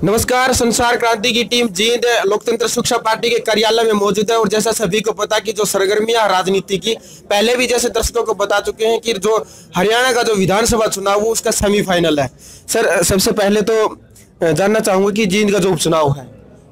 नमस्कार। संसार क्रांति की टीम जींद लोकतंत्र सुरक्षा पार्टी के कार्यालय में मौजूद है और जैसा सभी को पता कि जो सरगर्मियां राजनीति की पहले भी जैसे दर्शकों को बता चुके हैं कि जो हरियाणा का जो विधानसभा चुनाव वो उसका सेमीफाइनल है। सर, सबसे पहले तो जानना चाहूंगा कि जींद का जो उपचुनाव है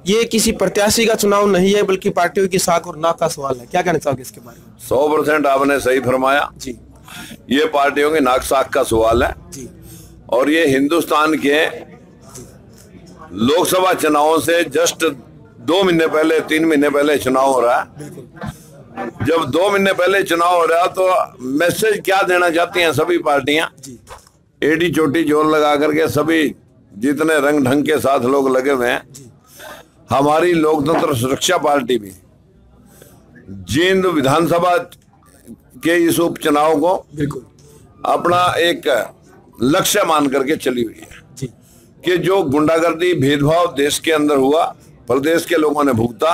ये किसी प्रत्याशी का चुनाव नहीं है बल्कि पार्टियों की साख और नाक का सवाल है। क्या कहना चाहोगे इसके बारे में? 100% आपने सही फरमाया जी। ये पार्टियों की नाक साख का सवाल है जी। और ये हिंदुस्तान के लोकसभा चुनावों से जस्ट 2 महीने पहले 3 महीने पहले चुनाव हो रहा है। जब 2 महीने पहले चुनाव हो रहा है तो मैसेज क्या देना चाहती हैं सभी पार्टियां? एडी चोटी जोर लगा करके सभी जितने रंग ढंग के साथ लोग लगे हुए हैं, हमारी लोकतंत्र सुरक्षा पार्टी भी जींद विधानसभा के इस उपचुनाव को अपना एक लक्ष्य मान करके चली हुई है कि जो गुंडागर्दी भेदभाव देश के अंदर हुआ, प्रदेश के लोगों ने भुगता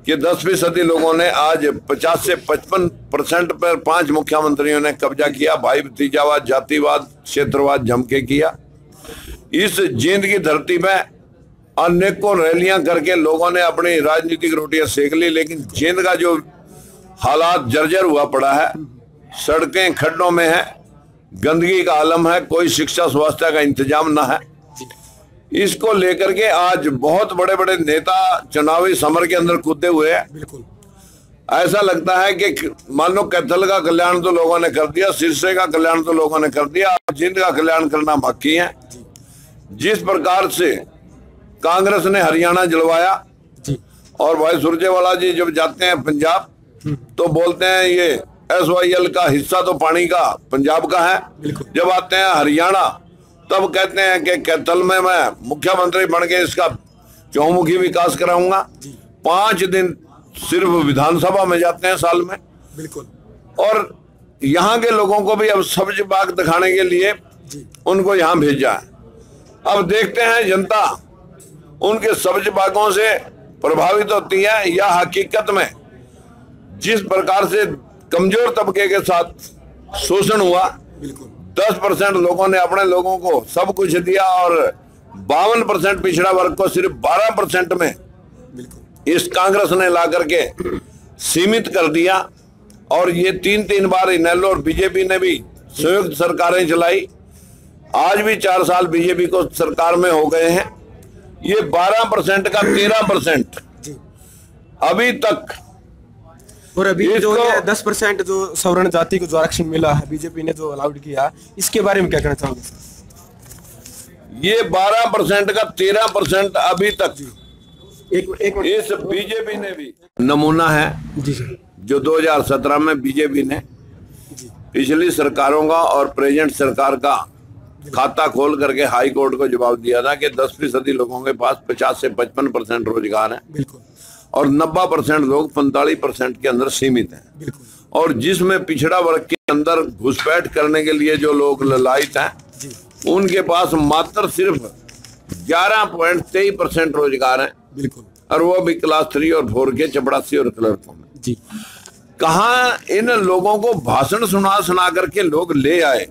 कि 10% लोगों ने आज 50 से 55% पर 5 मुख्यमंत्रियों ने कब्जा किया। भाई भतीजावाद, जातिवाद, क्षेत्रवाद जम के किया। इस जींद की धरती में अनेकों रैलियां करके लोगों ने अपनी राजनीतिक रोटियां सेक ली, लेकिन जींद का जो हालात जर्जर हुआ पड़ा है, सड़कें खड्डों में है, गंदगी का आलम है, कोई शिक्षा स्वास्थ्य का इंतजाम ना है। इसको लेकर के आज बहुत बड़े बड़े नेता चुनावी समर के अंदर कूदे हुए हैं। ऐसा लगता है कि मान लो कैथल का कल्याण तो लोगों ने कर दिया, सिरसे का कल्याण तो लोगों ने कर दिया, जींद का कल्याण करना बाकी है। जिस प्रकार से कांग्रेस ने हरियाणा जलवाया और भाई सुरजेवाला जी जब जाते हैं पंजाब तो बोलते हैं ये SYL का हिस्सा तो पानी का पंजाब का है। जब आते हैं हरियाणा तब कहते हैं कि कैथल में मैं मुख्यमंत्री बन के इसका चौमुखी विकास कराऊंगा। 5 दिन सिर्फ विधानसभा में जाते हैं साल में। और यहाँ के लोगों को भी अब सब्ज बाग दिखाने के लिए उनको यहाँ भेजा है। अब देखते हैं जनता उनके सब्ज बागों से प्रभावित होती है या हकीकत में जिस प्रकार से कमजोर तबके के साथ शोषण हुआ। 10% लोगों ने अपने लोगों को सब कुछ दिया और 52% पिछड़ा वर्ग को सिर्फ 12% में इस कांग्रेस ने ला करके सीमित कर दिया। और ये 3 बार इनेलो और बीजेपी ने भी संयुक्त सरकारें चलाई। आज भी 4 साल बीजेपी को सरकार में हो गए हैं। ये 12% का 13% अभी तक। और अभी जो 10% जो सवर्ण जाति को जो आरक्षण मिला है बीजेपी ने जो अलाउड किया, इसके बारे में क्या कहना चाहोगे? ये 12% का 13% अभी तक इस बीजेपी ने भी नमूना है जो 2017 में बीजेपी ने पिछली सरकारों का और प्रेजेंट सरकार का खाता खोल करके हाई कोर्ट को जवाब दिया था कि 10% लोगों के पास 50 से 55% रोजगार है और 90% लोग 45% के अंदर सीमित हैं। और जिसमें पिछड़ा वर्ग के अंदर घुसपैठ करने के लिए जो लोग ललायित हैं उनके पास मात्र सिर्फ 11.23% रोजगार है और वो भी क्लास 3 और 4 के चपरासी और क्लर्कों में। कहाँ इन लोगों को भाषण सुना करके लोग ले आए?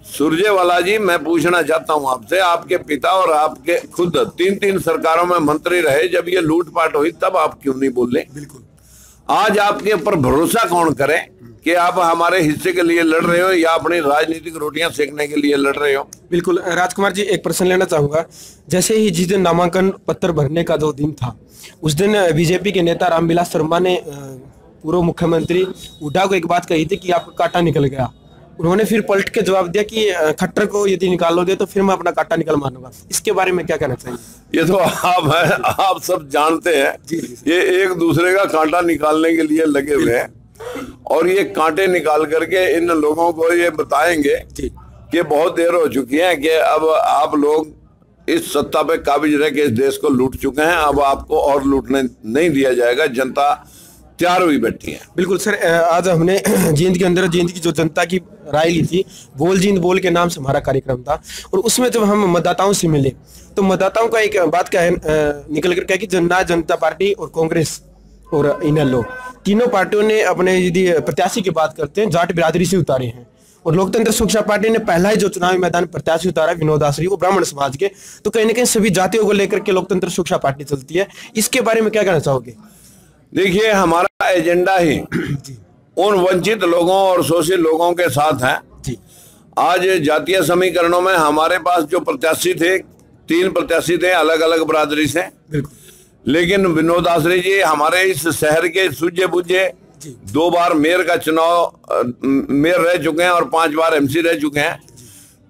सुरजेवाला जी, मैं पूछना चाहता हूं आपसे, आपके पिता और आपके खुद 3 सरकारों में मंत्री रहे, जब ये लूटपाट हुई तब आप क्यों नहीं बोले? आज आपके ऊपर भरोसा कौन करे कि आप हमारे हिस्से के लिए लड़ रहे हो या अपनी राजनीतिक रोटियां सेकने के लिए लड़ रहे हो? बिल्कुल। राजकुमार जी, एक प्रश्न लेना चाहूंगा। जैसे ही जिस दिन नामांकन पत्र भरने का जो दिन था उस दिन बीजेपी के नेता रामविलास शर्मा ने पूर्व मुख्यमंत्री हुड्डा को एक बात कही थी कि आपका कांटा निकल गया। उन्होंने फिर पलट के जवाब दिया कि खट्टर को यदि निकालोगे तो फिर मैं अपना कांटा निकल मारूंगा। इसके बारे में क्या कहना चाहिए? ये तो आप सब जानते हैं ये एक दूसरे का कांटा निकालने के लिए लगे हुए हैं और ये कांटे निकाल करके इन लोगों को ये बताएंगे कि बहुत देर हो चुकी है कि अब आप लोग इस सत्ता पे काबिज रह के इस देश को लूट चुके हैं, अब आपको और लूटने नहीं दिया जाएगा। जनता तैयार हुई बैठी है। बिल्कुल सर, आज हमने जींद के अंदर जींद की जो जनता की राय ली थी, बोल जींद बोल के नाम से हमारा कार्यक्रम था और उसमें जब हम मतदाताओं से मिले तो मतदाताओं का एक बात क्या है निकल कर क्या कि जनता पार्टी और कांग्रेस और इनेलो तीनों पार्टियों ने अपने यदि प्रत्याशी की बात करते हैं जाट बिरादरी से उतारे हैं और लोकतंत्र सुरक्षा पार्टी ने पहला ही जो चुनावी मैदान प्रत्याशी उतारा विनोद आसरी, वो ब्राह्मण समाज के, तो कहीं ना कहीं सभी जातियों को लेकर के लोकतंत्र सुरक्षा पार्टी चलती है, इसके बारे में क्या कहना चाहोगे? देखिए, हमारा एजेंडा ही उन वंचित लोगों और शोषित लोगों के साथ है जी। आज जातीय समीकरणों में हमारे पास जो प्रत्याशी थे, 3 प्रत्याशी थे अलग अलग बरादरी से, लेकिन विनोद आसरी जी हमारे इस शहर के सूझे बुझे 2 बार मेयर का चुनाव मेयर रह चुके हैं और 5 बार एमसी रह चुके हैं,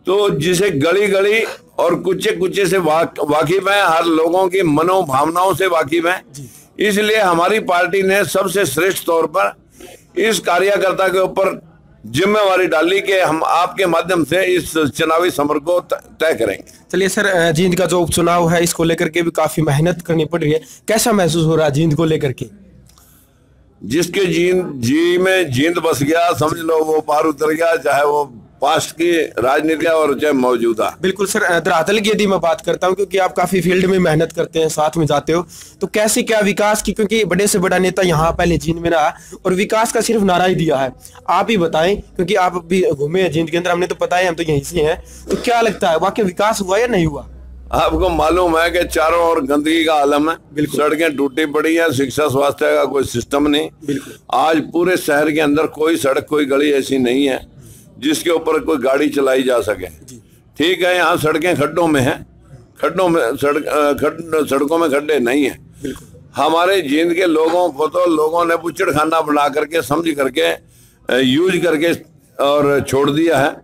तो जिसे गली गली और कुचे कुचे से वाकिफ है, हर लोगों की मनोभावनाओं से वाकिफ है। इसलिए हमारी पार्टी ने सबसे श्रेष्ठ तौर पर इस कार्यकर्ता के ऊपर जिम्मेवारी डाली कि हम आपके माध्यम से इस चुनावी समर को तय करेंगे। चलिए सर, जींद का जो उपचुनाव है इसको लेकर के भी काफी मेहनत करनी पड़ रही है, कैसा महसूस हो रहा है जींद को लेकर के? जिसके जी में जींद बस गया, समझ लो वो पार उतर गया, चाहे वो पास्ट की राजनीति और चाहे मौजूदा। बिल्कुल सर, धरातल की यदि मैं बात करता हूं, क्योंकि आप काफी फील्ड में मेहनत करते हैं, साथ में जाते हो, तो कैसे क्या विकास की, क्योंकि बड़े से बड़ा नेता यहाँ पहले जींद में रहा और विकास का सिर्फ नारा ही दिया है, आप ही बताएं, क्योंकि आप भी घूमे हैं जींद के अंदर, हमने तो पता है, हम तो यहीं से हैं, तो क्या लगता है वाकई विकास हुआ या नहीं हुआ? आपको मालूम है कि चारों ओर गंदगी का आलम है, सड़कें टूटी पड़ी है, शिक्षा स्वास्थ्य का कोई सिस्टम नहीं। आज पूरे शहर के अंदर कोई सड़क कोई गली ऐसी नहीं है जिसके ऊपर कोई गाड़ी चलाई जा सके। ठीक है, यहाँ सड़कें खड्डों में हैं, खड्डों में सड़कों में खड्डे नहीं है। हमारे जींद के लोगों को तो लोगों ने बुच्चड़ खाना बना करके, समझ करके, यूज करके और छोड़ दिया है।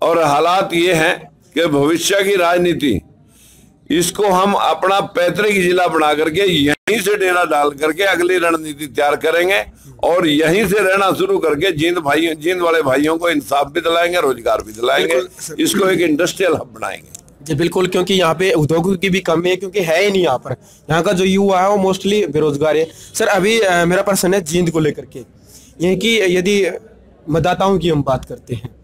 और हालात ये हैं कि भविष्य की राजनीति इसको हम अपना पैतृक जिला बना करके यहीं से डेरा डाल करके अगली रणनीति तैयार करेंगे और यहीं से रहना शुरू करके जींद वाले भाइयों को इंसाफ भी दिलाएंगे, रोजगार भी दिलाएंगे, इसको एक इंडस्ट्रियल हब बनाएंगे। जी बिल्कुल, क्योंकि यहाँ पे उद्योगों की भी कमी है, क्योंकि है ही नहीं यहाँ पर, यहाँ का जो युवा है वो मोस्टली बेरोजगार है। सर, अभी मेरा प्रश्न है जींद को लेकर के, यह कि यदि मतदाताओं की हम बात करते हैं,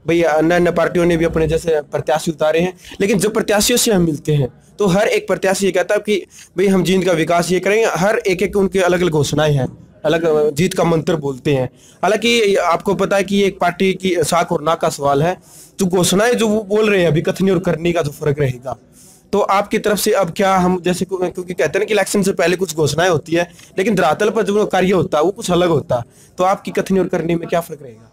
भाई अन्य अन्य पार्टियों ने भी अपने जैसे प्रत्याशी उतारे हैं, लेकिन जब प्रत्याशियों से हम मिलते हैं तो हर एक प्रत्याशी ये कहता है कि भाई हम जींद का विकास ये करेंगे, हर एक उनके अलग अलग घोषणाएं हैं, अलग जीत का मंत्र बोलते हैं। हालांकि आपको पता है कि ये एक पार्टी की साख और नाक का सवाल है, जो घोषणाएं जो वो बोल रहे हैं अभी, कथनी और करनी का जो फर्क रहेगा, तो आपकी तरफ से अब क्या हम जैसे, क्योंकि कहते हैं ना कि इलेक्शन से पहले कुछ घोषणाएं होती है, लेकिन धरातल पर जो कार्य होता है वो कुछ अलग होता है, तो आपकी कथनी और करनी में क्या फर्क रहेगा?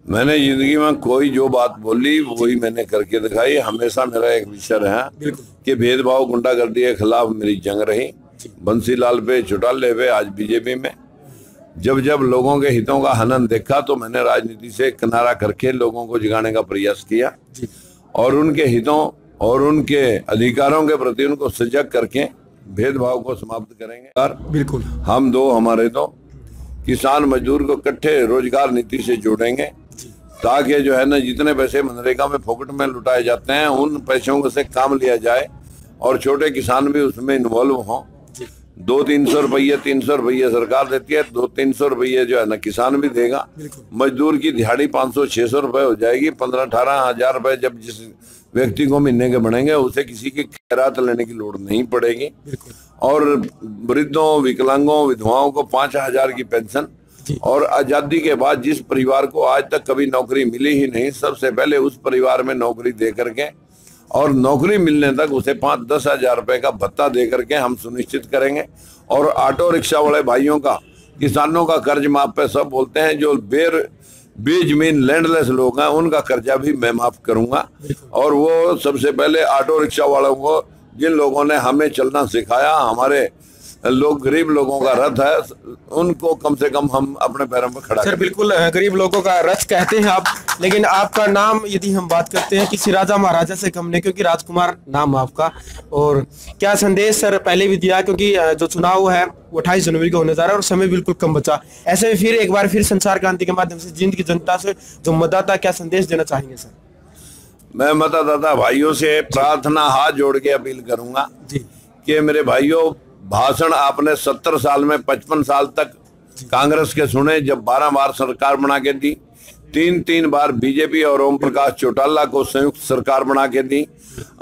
मैंने जिंदगी में कोई जो बात बोली वही मैंने करके दिखाई। हमेशा मेरा एक विषय रहा कि भेदभाव गुंडागर्दी के खिलाफ मेरी जंग रही, बंसीलाल पे, चौटाले पे, आज बीजेपी में। जब जब लोगों के हितों का हनन देखा तो मैंने राजनीति से किनारा करके लोगों को जगाने का प्रयास किया और उनके हितों और उनके अधिकारों के प्रति उनको सजग करके भेदभाव को समाप्त करेंगे। बिल्कुल, हम दो हमारे दो किसान मजदूर को इकट्ठे रोजगार नीति से जोड़ेंगे, ताकि जो है ना जितने पैसे मनरेगा में फोकट में लुटाए जाते हैं उन पैसों से काम लिया जाए और छोटे किसान भी उसमें इन्वॉल्व हों। 200-300 रुपये 300 रुपये सरकार देती है, 200-300 रुपये जो है ना किसान भी देगा। मजदूर की दिहाड़ी 500-600 रुपये हो जाएगी। 15-18 हजार रुपये जब जिस व्यक्ति को महीने के बढ़ेंगे उसे किसी की खैरात लेने की लोड़ नहीं पड़ेगी। और वृद्धों, विकलांगों, विधवाओं को 5,000 की पेंशन। और आजादी के बाद जिस परिवार को आज तक कभी नौकरी मिली ही नहीं, सबसे पहले उस परिवार में नौकरी दे करके और नौकरी मिलने तक उसे 5-10 हजार रुपए का भत्ता दे करके हम सुनिश्चित करेंगे। और ऑटो रिक्शा वाले भाइयों का, किसानों का कर्ज माफ पे सब बोलते हैं, जो बेजमीन लैंडलेस लोग हैं उनका कर्जा भी मैं माफ करूंगा। और वो सबसे पहले ऑटो रिक्शा वालों को, जिन लोगों ने हमें चलना सिखाया, हमारे लोग गरीब लोगों का रथ है, उनको कम से कम हम अपने पैरों पर खड़ा। सर बिल्कुल, गरीब लोगों का रथ कहते हैं आप, लेकिन आपका नाम यदि हम बात करते हैं किसी राजा महाराजा से कम नहीं, क्योंकि राजकुमार नाम आपका। और क्या संदेश सर पहले भी दिया, क्योंकि जो चुनाव है वो 28 जनवरी को होने जा रहा है और समय बिल्कुल कम बचा, ऐसे में फिर एक बार फिर संचार क्रांति के माध्यम से जींद की जनता से जो मतदाता, क्या संदेश देना चाहेंगे सर? मैं मतदाता भाइयों से प्रार्थना हाथ जोड़ के अपील करूंगा कि मेरे भाइयों, भाषण आपने 70 साल में 55 साल तक कांग्रेस के सुने, जब 12 बार सरकार बना के दी, 3 बार बीजेपी और ओम प्रकाश चौटाला को संयुक्त सरकार बना के दी।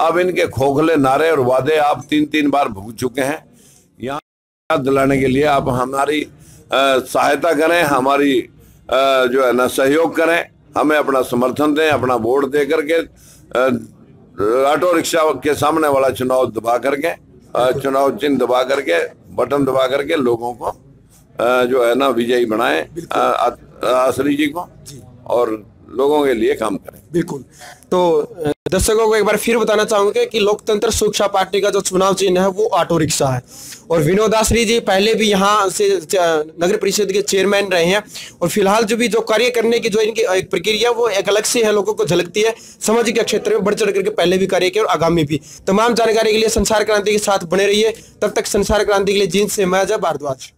अब इनके खोखले नारे और वादे आप 3 बार भुग चुके हैं। यहाँ दिलाने के लिए आप हमारी सहायता करें, हमारी जो है ना सहयोग करें हमें अपना समर्थन दें, अपना वोट दे करके ऑटो रिक्शा के सामने वाला चुनाव दबा करके, चुनाव चिन्ह दबा करके, बटन दबा करके लोगों को जो है ना विजयी बनाएं आसरी जी को, और लोगों के लिए काम करें। बिल्कुल। तो दर्शकों को एक बार फिर बताना चाहूंगा कि लोकतंत्र सुरक्षा पार्टी का जो चुनाव चिन्ह है वो ऑटो रिक्शा है, और विनोद आसरी जी पहले भी यहाँ से नगर परिषद के चेयरमैन रहे हैं, और फिलहाल जो भी जो कार्य करने की जो इनकी एक प्रक्रिया वो एक अलग से है, लोगों को झलकती है, सामाजिक क्षेत्र में बढ़ चढ़ करके पहले भी कार्य किया और आगामी भी। तमाम जानकारी के लिए संसार क्रांति के साथ बने रहिए। तब तक संसार क्रांति के लिए जींद से मैं अजय भारद्वाज।